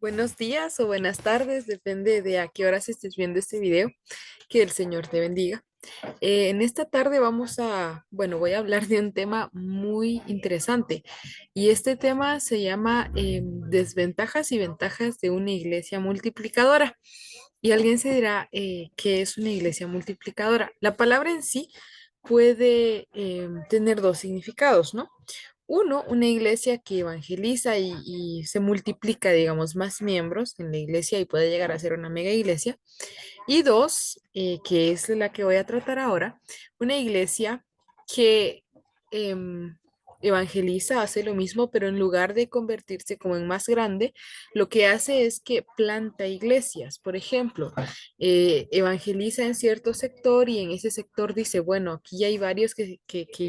Buenos días o buenas tardes, depende de a qué horas estés viendo este video. Que el Señor te bendiga. En esta tarde voy a hablar de un tema muy interesante y este tema se llama desventajas y ventajas de una iglesia multiplicadora. Y alguien se dirá, ¿qué es una iglesia multiplicadora? La palabra en sí puede tener dos significados, ¿no? Uno, una iglesia que evangeliza y se multiplica, digamos, más miembros en la iglesia y puede llegar a ser una mega iglesia. Y dos, que es la que voy a tratar ahora, una iglesia que em, evangeliza, hace lo mismo, pero en lugar de convertirse como en más grande, lo que hace es que planta iglesias. Por ejemplo, evangeliza en cierto sector y en ese sector dice, bueno, aquí ya hay varios que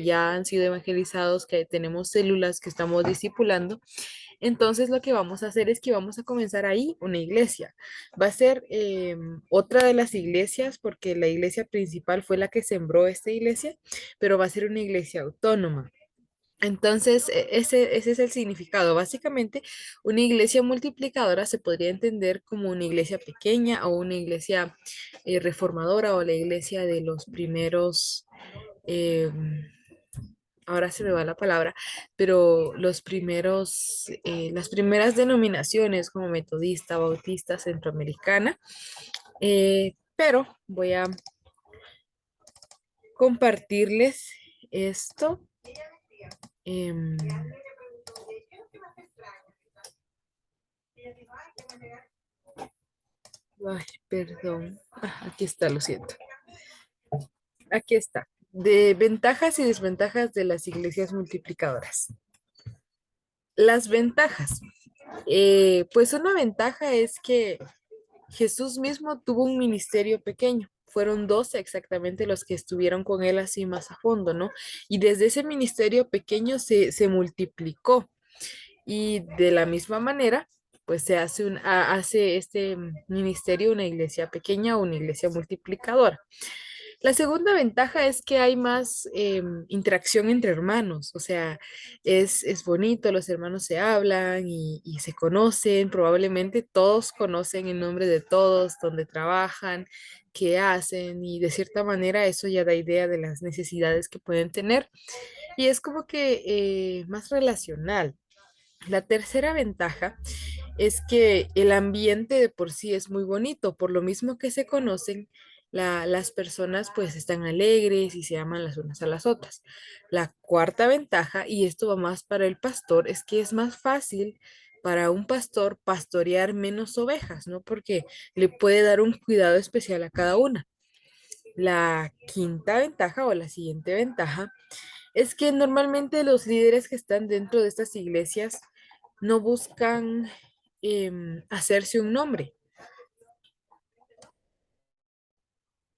ya han sido evangelizados, que tenemos células que estamos discipulando. Entonces lo que vamos a hacer es que vamos a comenzar ahí una iglesia. Va a ser otra de las iglesias porque la iglesia principal fue la que sembró esta iglesia, pero va a ser una iglesia autónoma. Entonces, ese es el significado. Básicamente, una iglesia multiplicadora se podría entender como una iglesia pequeña o una iglesia reformadora o la iglesia de los primeros, em, ahora se me va la palabra, pero las primeras denominaciones como metodista, bautista, centroamericana. Pero voy a compartirles esto. em, Ay, perdón. Aquí está, lo siento. Aquí está. De ventajas y desventajas de las iglesias multiplicadoras. Las ventajas. Pues una ventaja es que Jesús mismo tuvo un ministerio pequeño. Fueron 12 exactamente los que estuvieron con él así más a fondo, ¿no? Y desde ese ministerio pequeño se multiplicó. Y de la misma manera, pues hace este ministerio una iglesia pequeña o una iglesia multiplicadora. La segunda ventaja es que hay más interacción entre hermanos, o sea, es bonito, los hermanos se hablan y se conocen, probablemente todos conocen el nombre de todos, dónde trabajan, qué hacen, y de cierta manera eso ya da idea de las necesidades que pueden tener, y es como que más relacional. La tercera ventaja es que el ambiente de por sí es muy bonito, por lo mismo que se conocen, las personas pues están alegres y se aman las unas a las otras. La cuarta ventaja, y esto va más para el pastor, es que es más fácil para un pastor pastorear menos ovejas, ¿no? Porque le puede dar un cuidado especial a cada una. La quinta ventaja o la siguiente ventaja es que normalmente los líderes que están dentro de estas iglesias no buscan hacerse un nombre,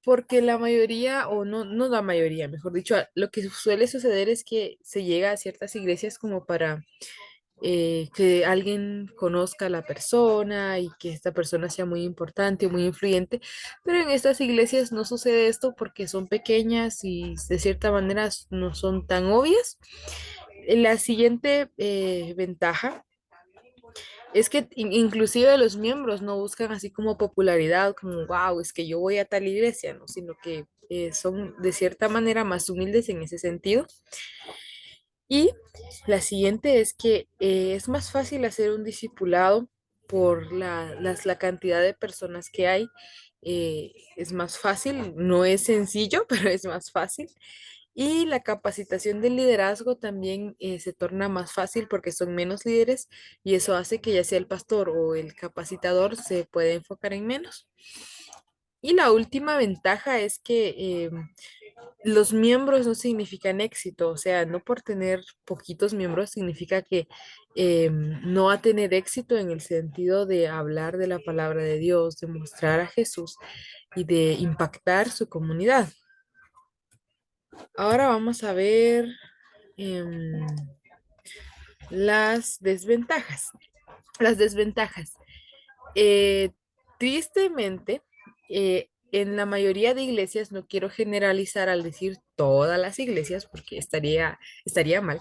porque la mayoría, o no, no la mayoría, mejor dicho, lo que suele suceder es que se llega a ciertas iglesias como para que alguien conozca a la persona y que esta persona sea muy importante, muy influyente, pero en estas iglesias no sucede esto porque son pequeñas y de cierta manera no son tan obvias. La siguiente ventaja es que inclusive los miembros no buscan así como popularidad, como, wow, es que yo voy a tal iglesia, ¿no? Sino que son de cierta manera más humildes en ese sentido. Y la siguiente es que es más fácil hacer un discipulado por la cantidad de personas que hay. Es más fácil, no es sencillo, pero es más fácil. Y la capacitación del liderazgo también se torna más fácil porque son menos líderes y eso hace que ya sea el pastor o el capacitador se pueda enfocar en menos. Y la última ventaja es que los miembros no significan éxito, o sea, no por tener poquitos miembros significa que no va a tener éxito en el sentido de hablar de la palabra de Dios, de mostrar a Jesús y de impactar su comunidad. Ahora vamos a ver em, las desventajas. Las desventajas. Eh, Tristemente, en la mayoría de iglesias, no quiero generalizar al decir todas las iglesias porque estaría mal,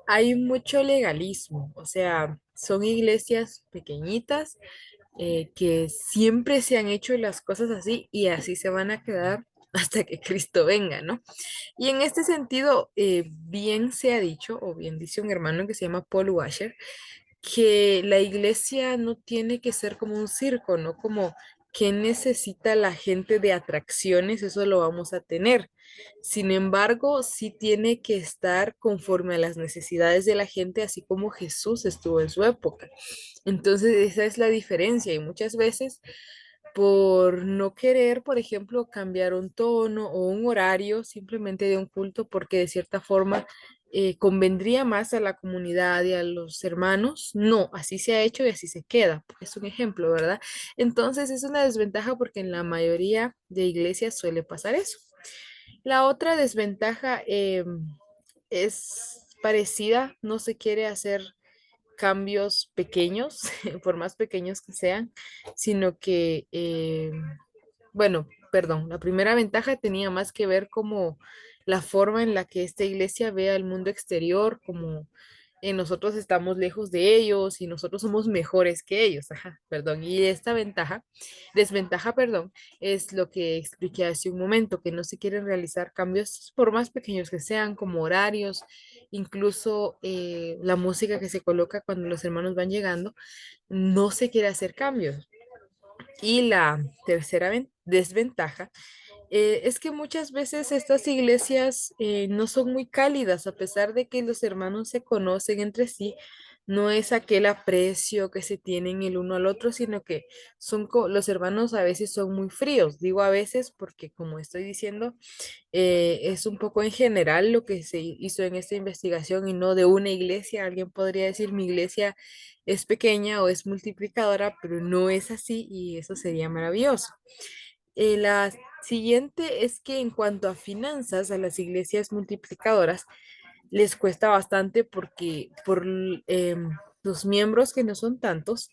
hay mucho legalismo, o sea, son iglesias pequeñitas que siempre se han hecho las cosas así y así se van a quedar hasta que Cristo venga, ¿no? Y en este sentido, bien se ha dicho, o bien dice un hermano que se llama Paul Washer, que la iglesia no tiene que ser como un circo, ¿no? Como que necesita la gente de atracciones, eso lo vamos a tener. Sin embargo, sí tiene que estar conforme a las necesidades de la gente, así como Jesús estuvo en su época. Entonces, esa es la diferencia y muchas veces por no querer, por ejemplo, cambiar un tono o un horario simplemente de un culto porque de cierta forma convendría más a la comunidad y a los hermanos. No, así se ha hecho y así se queda. Es un ejemplo, ¿verdad? Entonces es una desventaja porque en la mayoría de iglesias suele pasar eso. La otra desventaja es parecida, no se quiere hacer cambios pequeños, por más pequeños que sean, sino que, bueno, perdón, la primera ventaja tenía más que ver como la forma en la que esta iglesia ve al mundo exterior, como nosotros estamos lejos de ellos y nosotros somos mejores que ellos, ajá, perdón. Y esta desventaja, perdón, es lo que expliqué hace un momento, que no se quieren realizar cambios por más pequeños que sean, como horarios, incluso la música que se coloca cuando los hermanos van llegando, no se quiere hacer cambios. Y la tercera desventaja es que muchas veces estas iglesias no son muy cálidas, a pesar de que los hermanos se conocen entre sí, no es aquel aprecio que se tienen el uno al otro, sino que los hermanos a veces son muy fríos. Digo a veces porque, como estoy diciendo, es un poco en general lo que se hizo en esta investigación y no de una iglesia. Alguien podría decir mi iglesia es pequeña o es multiplicadora, pero no es así y eso sería maravilloso. La siguiente es que en cuanto a finanzas, a las iglesias multiplicadoras les cuesta bastante porque por los miembros que no son tantos,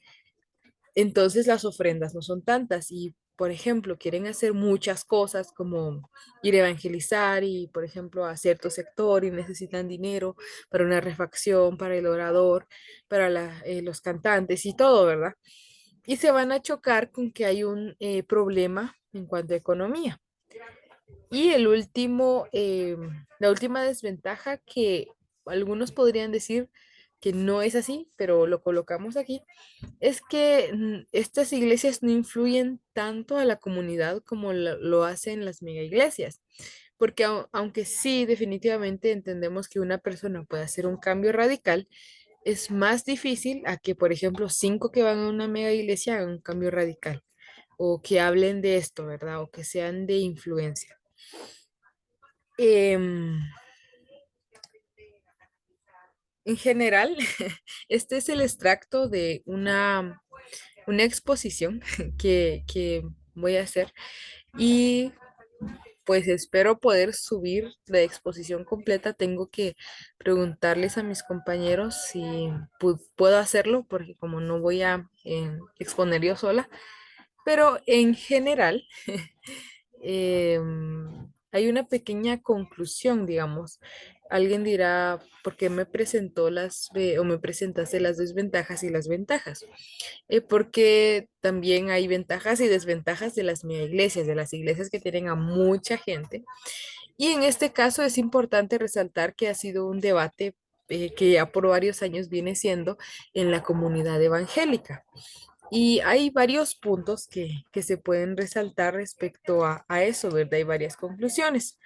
entonces las ofrendas no son tantas y, por ejemplo, quieren hacer muchas cosas como ir a evangelizar y, por ejemplo, a cierto sector y necesitan dinero para una refacción, para el orador, para los cantantes y todo, ¿verdad? Y se van a chocar con que hay un problema en cuanto a economía. Y la última desventaja que algunos podrían decir que no es así, pero lo colocamos aquí, es que estas iglesias no influyen tanto a la comunidad como lo hacen las mega iglesias. Porque aunque sí, definitivamente entendemos que una persona puede hacer un cambio radical, es más difícil a que, por ejemplo, 5 que van a una mega iglesia hagan un cambio radical o que hablen de esto, ¿verdad? O que sean de influencia. Em, en general, este es el extracto de una exposición que voy a hacer y pues espero poder subir la exposición completa. Tengo que preguntarles a mis compañeros si puedo hacerlo porque como no voy a exponer yo sola, pero en general hay una pequeña conclusión, digamos. Alguien dirá, ¿por qué me presentó o me presentaste las desventajas y las ventajas? Porque también hay ventajas y desventajas de las mega iglesias, de las iglesias que tienen a mucha gente. Y en este caso es importante resaltar que ha sido un debate que ya por varios años viene siendo en la comunidad evangélica. Y hay varios puntos que se pueden resaltar respecto a eso, ¿verdad? Hay varias conclusiones.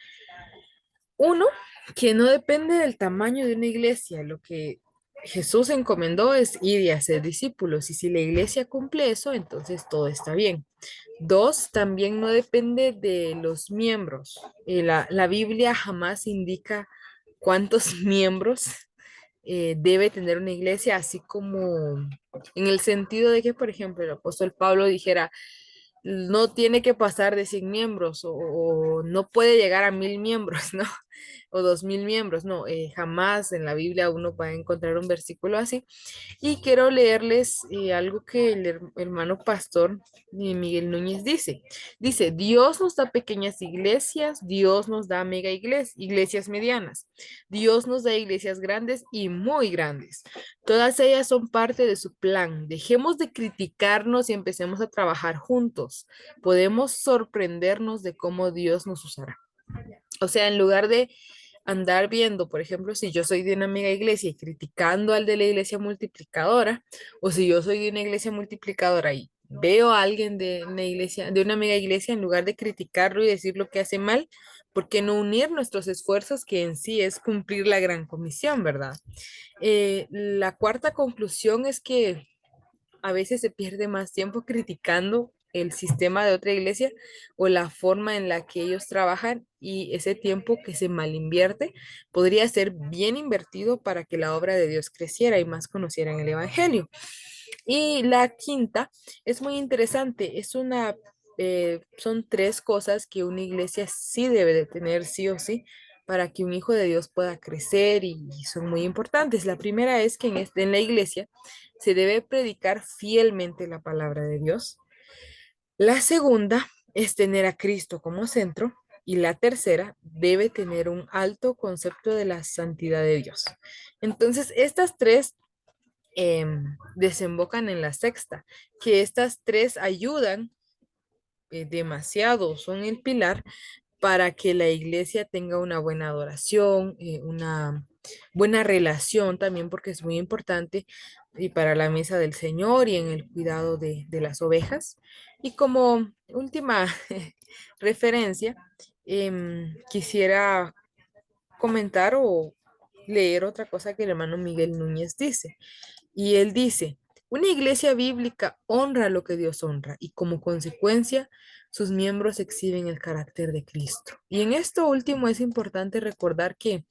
Uno, que no depende del tamaño de una iglesia. Lo que Jesús encomendó es ir y hacer discípulos. Y si la iglesia cumple eso, entonces todo está bien. Dos, también no depende de los miembros. La Biblia jamás indica cuántos miembros debe tener una iglesia, así como en el sentido de que, por ejemplo, el apóstol Pablo dijera, no tiene que pasar de 100 miembros o no puede llegar a 1000 miembros, ¿no? o 2000 miembros. No, jamás en la Biblia uno va a encontrar un versículo así. Y quiero leerles algo que el hermano pastor Miguel Núñez dice. Dice, Dios nos da pequeñas iglesias, Dios nos da mega iglesias medianas, Dios nos da iglesias grandes y muy grandes. Todas ellas son parte de su plan. Dejemos de criticarnos y empecemos a trabajar juntos. Podemos sorprendernos de cómo Dios nos usará. O sea, en lugar de andar viendo, por ejemplo, si yo soy de una mega iglesia y criticando al de la iglesia multiplicadora, o si yo soy de una iglesia multiplicadora y veo a alguien de una iglesia, de una mega iglesia, en lugar de criticarlo y decir lo que hace mal, ¿por qué no unir nuestros esfuerzos, que en sí es cumplir la gran comisión, ¿verdad? La cuarta conclusión es que a veces se pierde más tiempo criticando el sistema de otra iglesia o la forma en la que ellos trabajan, y ese tiempo que se mal invierte podría ser bien invertido para que la obra de Dios creciera y más conocieran el Evangelio. Y la quinta es muy interesante, son tres cosas que una iglesia sí debe de tener sí o sí para que un hijo de Dios pueda crecer, y son muy importantes. La primera es que en la iglesia se debe predicar fielmente la palabra de Dios. La segunda es tener a Cristo como centro. Y la tercera debe tener un alto concepto de la santidad de Dios. Entonces, estas tres desembocan en la sexta, que estas tres ayudan demasiado, son el pilar para que la iglesia tenga una buena adoración, una buena relación también, porque es muy importante, y para la mesa del Señor y en el cuidado de las ovejas. Y como última referencia, quisiera comentar o leer otra cosa que el hermano Miguel Núñez dice. Y él dice, una iglesia bíblica honra lo que Dios honra y como consecuencia sus miembros exhiben el carácter de Cristo. Y en esto último es importante recordar que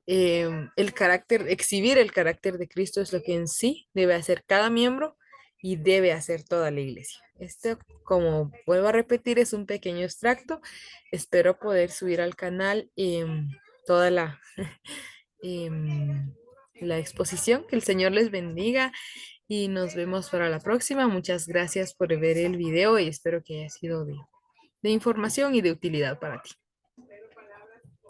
exhibir el carácter de Cristo es lo que en sí debe hacer cada miembro y debe hacer toda la iglesia. Esto, como vuelvo a repetir, es un pequeño extracto. Espero poder subir al canal toda em, la exposición. Que el Señor les bendiga y nos vemos para la próxima. Muchas gracias por ver el video y espero que haya sido de información y de utilidad para ti.